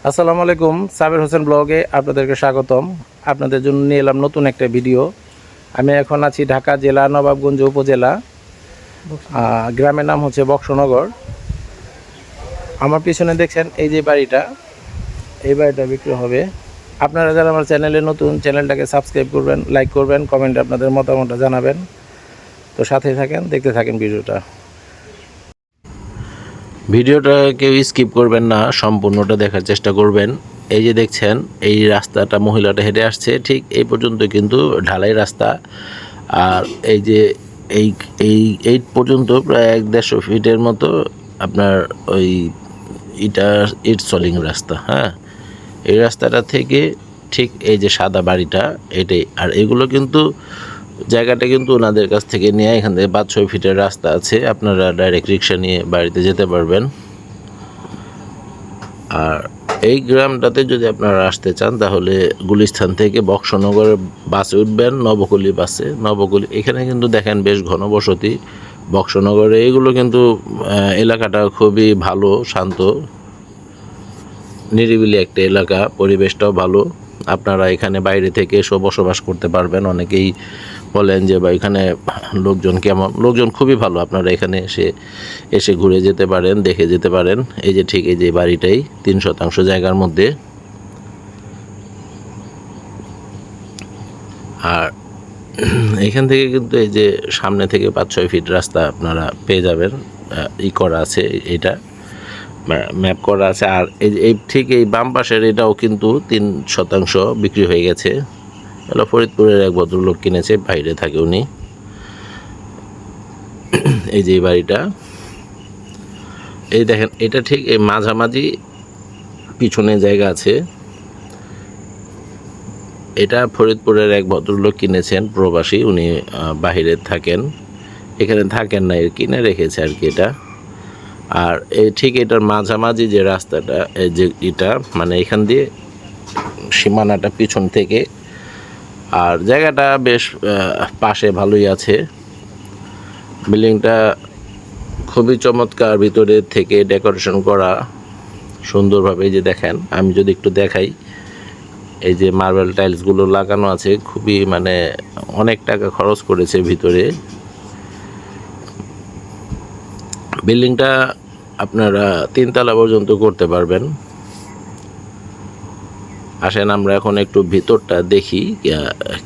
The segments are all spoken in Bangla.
আসসালামু আলাইকুম, সাবির হোসেন ব্লগে আপনাদেরকে স্বাগতম। আপনাদের জন্য নিয়ে এলাম নতুন একটা ভিডিও। আমি এখন আছি ঢাকা জেলা নবাবগঞ্জ উপজেলা, গ্রামের নাম হচ্ছে বক্সনগর। আমার পিছনে দেখছেন এই যে বাড়িটা, এই বাড়িটা বিক্রি হবে। আপনারা যারা আমার চ্যানেলে নতুন, চ্যানেলটাকে সাবস্ক্রাইব করবেন, লাইক করবেন, কমেন্টে আপনাদের মতামতটা জানাবেন। তো সাথে থাকেন, দেখতে থাকেন ভিডিওটা কেউ স্কিপ করবেন না, সম্পূর্ণটা দেখার চেষ্টা করবেন। এই যে দেখছেন এই রাস্তাটা মহিলাটা হেঁটে আসছে, ঠিক এই পর্যন্ত কিন্তু ঢালাই রাস্তা। আর এই যে এই এই এই পর্যন্ত প্রায় 1-1.5 ফিটের মতো আপনার ওই ইট সলিং রাস্তা। হ্যাঁ, এই রাস্তাটা থেকে ঠিক এই যে সাদা বাড়িটা, এটাই। আর এগুলো কিন্তু জায়গাটা কিন্তু ওনাদের কাছ থেকে নিয়ে এখান থেকে 5-6 ফিটের রাস্তা আছে, আপনারা ডাইরেক্ট রিক্সা নিয়ে বাড়িতে যেতে পারবেন। আর এই গ্রামটাতে যদি আপনারা আসতে চান তাহলে গুলিস্তান থেকে বক্সনগরের বাসে উঠবেন, নবকলি বাসে। নবকলি এখানে কিন্তু দেখেন বেশ ঘনবসতি বক্সনগরে। এইগুলো কিন্তু এলাকাটা খুবই ভালো, শান্ত, নিরিবিলি একটা এলাকা, পরিবেশটাও ভালো। আপনারা এখানে বাইরে থেকে এসে বসবাস করতে পারবেন। অনেকেই বলেন যে বা এখানে লোকজন কেমন, লোকজন খুবই ভালো। আপনারা এখানে এসে ঘুরে যেতে পারেন, দেখে যেতে পারেন। এই যে ঠিক এই যে বাড়িটাই 3 শতাংশ জায়গার মধ্যে। আর এখান থেকে কিন্তু এই যে সামনে থেকে 5-6 ফিট রাস্তা আপনারা পেয়ে যাবেন। করা আছে, এটা ম্যাপ করা আছে। আর এই ঠিক এই বাম পাশের এটাও কিন্তু 3 শতাংশ বিক্রি হয়ে গেছে। এগুলো ফরিদপুরের এক ভদ্রলোক কিনেছে, বাইরে থাকে উনি। এই যে এই বাড়িটা, এই দেখেন এটা ঠিক এই মাঝামাঝি পিছনে জায়গা আছে। এটা ফরিদপুরের এক ভদ্রলোক কিনেছেন, প্রবাসী, উনি বাহিরে থাকেন, এখানে থাকেন না, কিনে রেখেছে আর কি এটা। আর এই ঠিক এটার মাঝামাঝি যে রাস্তাটা, এই যে এটা মানে এখান দিয়ে সীমানাটা পিছন থেকে। আর জায়গাটা বেশ পাশে ভালোই আছে। বিল্ডিংটা খুবই চমৎকার, ভিতরে থেকে ডেকোরেশন করা সুন্দরভাবে। যে দেখেন, আমি যদি একটু দেখাই, এই যে মার্বেল টাইলসগুলো লাগানো আছে, খুবই মানে অনেক টাকা খরচ করেছে ভিতরে। বিল্ডিংটা আপনারা 3 তলা পর্যন্ত করতে পারবেন। আসেন আমরা এখন একটু ভিতরটা দেখি,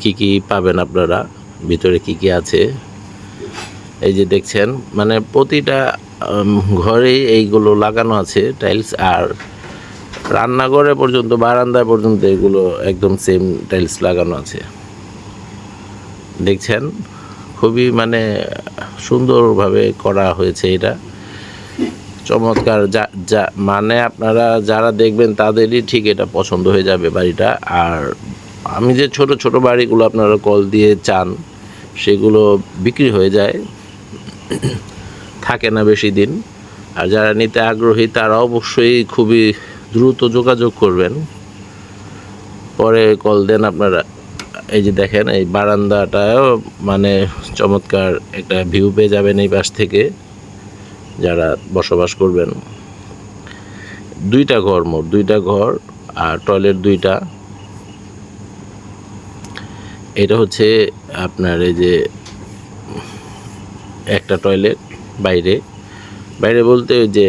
কি কি পাবেন আপনারা, ভিতরে কি কি আছে। এই যে দেখছেন মানে প্রতিটা ঘরেই এইগুলো লাগানো আছে টাইলস। আর রান্নাঘরে পর্যন্ত, বারান্দায় পর্যন্ত এগুলো একদম সেম টাইলস লাগানো আছে। দেখছেন খুবই মানে সুন্দরভাবে করা হয়েছে এটা, চমৎকার। যা মানে আপনারা যারা দেখবেন তাদেরই ঠিক এটা পছন্দ হয়ে যাবে বাড়িটা। আর আমি যে ছোট ছোট বাড়িগুলো আপনারা কল দিয়ে চান, সেগুলো বিক্রি হয়ে যায়, থাকে না বেশি দিন। আর যারা নিতে আগ্রহী তারা অবশ্যই খুবই দ্রুত যোগাযোগ করবেন, পরে কল দেন আপনারা। এই যে দেখেন এই বারান্দাটাও মানে চমৎকার একটা ভিউ পেয়ে যাবেন এই পাশ থেকে যারা বসবাস করবেন। 2টা ঘর, মোট 2টা ঘর, আর টয়লেট 2টা। এটা হচ্ছে আপনার এই যে একটা টয়লেট বাইরে, বাইরে বলতে ওই যে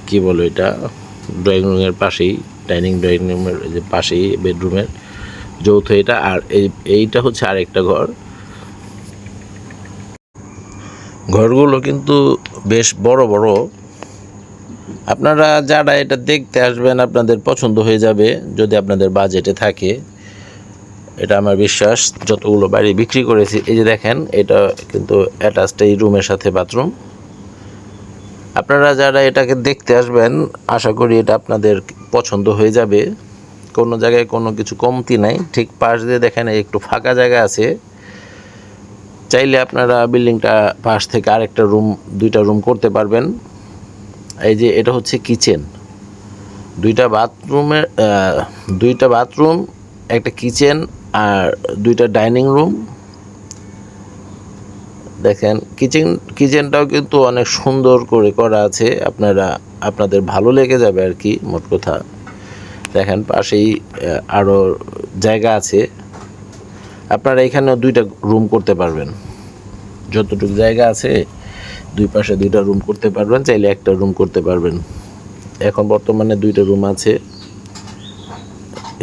কি বলো এটা, ড্রয়িং রুমের পাশেই, ড্রয়িং রুমের যে পাশেই বেডরুমের যৌথ এটা। আর এইটা হচ্ছে আরেকটা ঘর। ঘরগুলো কিন্তু বেশ বড় বড়। আপনারা যারা এটা দেখতে আসবেন আপনাদের পছন্দ হয়ে যাবে যদি আপনাদের বাজেটে থাকে, এটা আমার বিশ্বাস। যতগুলো বাড়ি বিক্রি করেছি, এই যে দেখেন এটা কিন্তু অ্যাটাচড এই রুমের সাথে বাথরুম। আপনারা যারা এটাকে দেখতে আসবেন আশা করি এটা আপনাদের পছন্দ হয়ে যাবে। কোনো জায়গায় কোনো কিছু কমতি নাই। ঠিক পাশ দিয়ে দেখেন একটু ফাঁকা জায়গা আছে, চাইলে আপনারা বিল্ডিংটা পাশ থেকে আরেকটা রুম, 2টা রুম করতে পারবেন। এই যে এটা হচ্ছে কিচেন, 2টা বাথরুম, একটা কিচেন, আর 2টা ডাইনিং রুম। দেখেন কিচেনটাও কিন্তু অনেক সুন্দর করে করা আছে, আপনাদের ভালো লেগে যাবে আর কি, মোট কথা। দেখেন পাশেই আরও জায়গা আছে, আপনারা এখানেও 2টা রুম করতে পারবেন। যতটুকু জায়গা আছে 2 পাশে 2টা রুম করতে পারবেন, চাইলে একটা রুম করতে পারবেন। এখন বর্তমানে 2টা রুম আছে।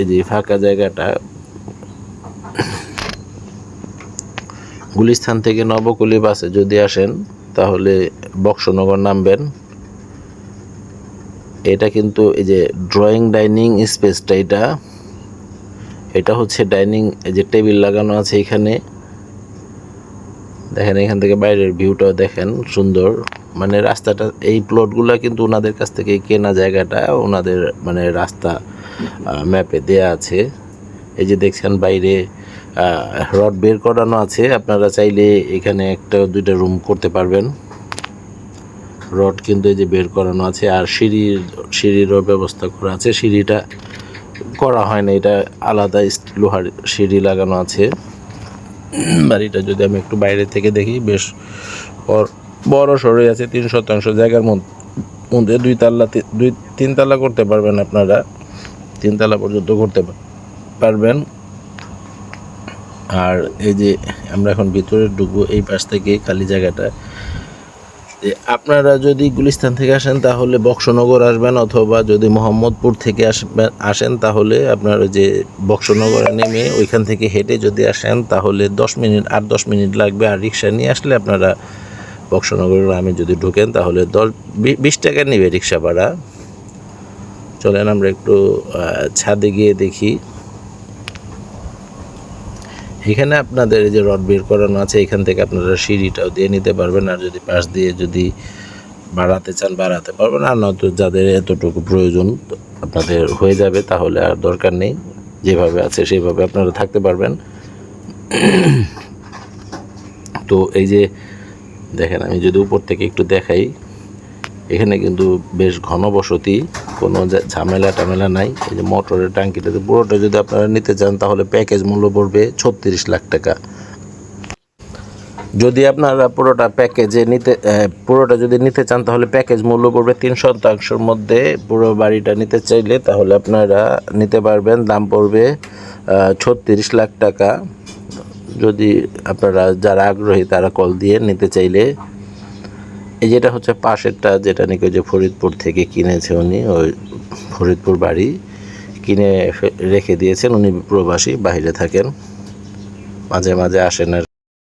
এই যে ফাঁকা জায়গাটা, গুলিস্তান থেকে নবকুলি বাসে যদি আসেন তাহলে বক্সনগর নামবেন। এটা কিন্তু এই যে ড্রয়িং ডাইনিং স্পেসটা, এটা হচ্ছে ডাইনিং, এই যে টেবিল লাগানো আছে এখানে দেখেন, এখান থেকে বাইরের ভিউটাও দেখেন সুন্দর। মানে রাস্তাটা, এই প্লটগুলো কিন্তু ওনাদের কাছ থেকে কেনা জায়গাটা, ওনাদের মানে রাস্তা ম্যাপে দেয়া আছে। এই যে দেখছেন বাইরে রড বের করানো আছে, আপনারা চাইলে এখানে 1-2টা রুম করতে পারবেন। রড কিন্তু এই যে বের করানো আছে, আর সিঁড়িরও ব্যবস্থা করা আছে। সিঁড়িটা করা হয় না, এটা আলাদা লোহার সিঁড়ি লাগানো আছে। বাড়িটা যদি আমি একটু বাইরে থেকে দেখি, বেশ বড় সড়ই আছে। 3 শতাংশ জায়গার মধ্যে 3 তালা করতে পারবেন আপনারা, 3 তালা পর্যন্ত করতে পারবেন। আর এই যে আমরা এখন ভিতরে ঢুকবো, এই পাশ থেকে খালি জায়গাটা। আপনারা যদি গুলিস্তান থেকে আসেন তাহলে বক্সনগর আসবেন, অথবা যদি মোহাম্মদপুর থেকে আসেন তাহলে আপনারা যে বক্সনগরে নেমে ওইখান থেকে হেঁটে যদি আসেন তাহলে 10 মিনিট লাগবে। আর রিক্সা নিয়ে আসলে আপনারা বক্সনগর গ্রামে যদি ঢুকেন তাহলে 20 টাকা নেবে রিক্সা ভাড়া। চলেন আমরা একটু ছাদে গিয়ে দেখি। এখানে আপনাদের এই যে রড বের করানো আছে, এখান থেকে আপনারা সিঁড়িটাও দিয়ে নিতে পারবেন। আর যদি পাশ দিয়ে যদি বাড়াতে চান বাড়াতে পারবেন, আর নয়তো যাদের এতটুকু প্রয়োজন আপনাদের হয়ে যাবে, তাহলে আর দরকার নেই, যেভাবে আছে সেভাবে আপনারা থাকতে পারবেন। তো এই যে দেখেন, আমি যদি উপর থেকে একটু দেখাই, এখানে কিন্তু বেশ ঘনবসতি, কোনো ঝামেলা টামেলা নাই। এই যে মোটরের ট্যাঙ্কিটাতে পুরোটা যদি আপনারা নিতে চান তাহলে প্যাকেজ মূল্য পড়বে 36 লাখ টাকা। যদি আপনারা পুরোটা যদি নিতে চান তাহলে প্যাকেজ মূল্য পড়বে 3 শতাংশের মধ্যে। পুরো বাড়িটা নিতে চাইলে তাহলে আপনারা নিতে পারবেন, দাম পড়বে 36 লাখ টাকা। যদি আপনারা যারা আগ্রহী তারা কল দিয়ে নিতে চাইলে। এই যেটা হচ্ছে পাশেরটা, যেটা নাকি ওই যে ফরিদপুর থেকে কিনেছে উনি, ওই ফরিদপুর বাড়ি কিনে রেখে দিয়েছেন। উনি প্রবাসী, বাইরে থাকেন, মাঝে মাঝে আসেন আর